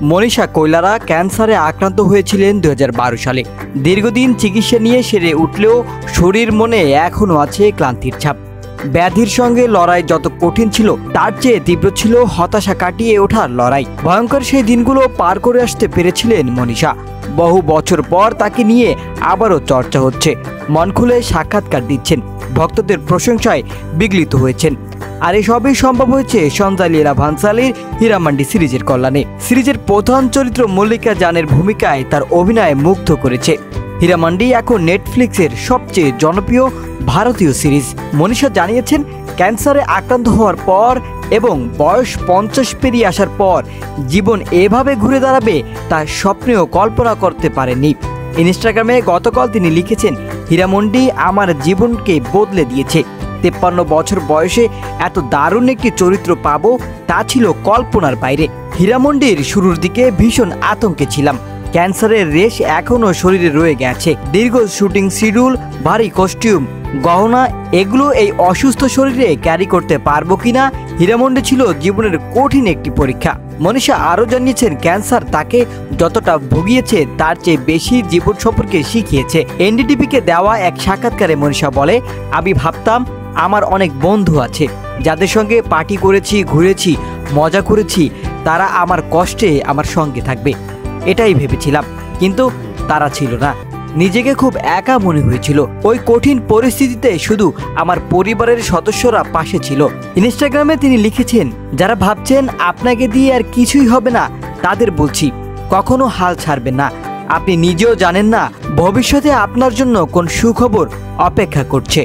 মনীষা কৈলারা ক্যান্সারে আক্রান্ত হয়েছিলেন 2012 সালে। দীর্ঘদিন চিকিৎসা নিয়ে সেরে উঠলেও শরীর মনে এখনও আছে ক্লান্তির ছাপ। ব্যাধির সঙ্গে লড়াই যত কঠিন ছিল তার চেয়ে তীব্র ছিল হতাশা কাটিয়ে ওঠার লড়াই। ভয়ঙ্কর সেই দিনগুলো পার করে আসতে পেরেছিলেন মনীষা। বহু বছর পর তাকে নিয়ে আবারও চর্চা হচ্ছে, মন খুলে সাক্ষাৎকার দিচ্ছেন, ভক্তদের প্রশংসায় বিগলিত হয়েছেন। আর এসবই সম্ভব হয়েছে সঞ্জয় লীলা ভানসালীর হীরামান্ডি সিরিজের কল্যাণে। সিরিজের প্রধান চরিত্র মল্লিকা জানের ভূমিকায় তার অভিনয় মুগ্ধ করেছে। হীরামান্ডি এখন নেটফ্লিক্সের সবচেয়ে জনপ্রিয় ভারতীয় সিরিজ। মনীষা জানিয়েছেন, ক্যান্সারে আক্রান্ত হওয়ার পর এবং বয়স 50 পেরিয়ে আসার পর জীবন এভাবে ঘুরে দাঁড়াবে তা স্বপ্নেও কল্পনা করতে পারেননি। ইনস্টাগ্রামে গতকাল তিনি লিখেছেন, হীরামন্ডি আমার জীবনকে বদলে দিয়েছে। 53 বছর বয়সে এত দারুণ একটি চরিত্র পাবো তা ছিল কল্পনার বাইরে। হীরামন্ডির শুরুর দিকে ভীষণ আতঙ্কে ছিলাম। ক্যান্সারের রেশ এখনও শরীরে রয়ে গেছে। দীর্ঘ শুটিং শিডিউল, ভারী কস্টিউম, গহনা, এগুলো এই অসুস্থ শরীরে ক্যারি করতে পারবো কিনা হীরামন্ডি ছিল জীবনের কঠিন একটি পরীক্ষা। মনীষা আরও জানিয়েছেন, ক্যান্সার তাকে যতটা ভুগিয়েছে তার চেয়ে বেশি জীবন সম্পর্কে শিখিয়েছে। এনডিটিভিকে দেওয়া এক সাক্ষাৎকারে মনীষা বলে, আমি ভাবতাম আমার অনেক বন্ধু আছে যাদের সঙ্গে পার্টি করেছি, ঘুরেছি, মজা করেছি, তারা আমার কষ্টে আমার সঙ্গে থাকবে, এটাই ভেবেছিলাম, কিন্তু তারা ছিল না। নিজেকে খুব একা মনে হয়েছিল। ওই কঠিন পরিস্থিতিতে শুধু আমার পরিবারের সদস্যরা পাশে ছিল। ইনস্টাগ্রামে তিনি লিখেছেন, যারা ভাবছেন আপনাকে দিয়ে আর কিছুই হবে না তাদের বলছি, কখনো হাল ছাড়বেন না। আপনি নিজেও জানেন না ভবিষ্যতে আপনার জন্য কোন সুখবর অপেক্ষা করছে।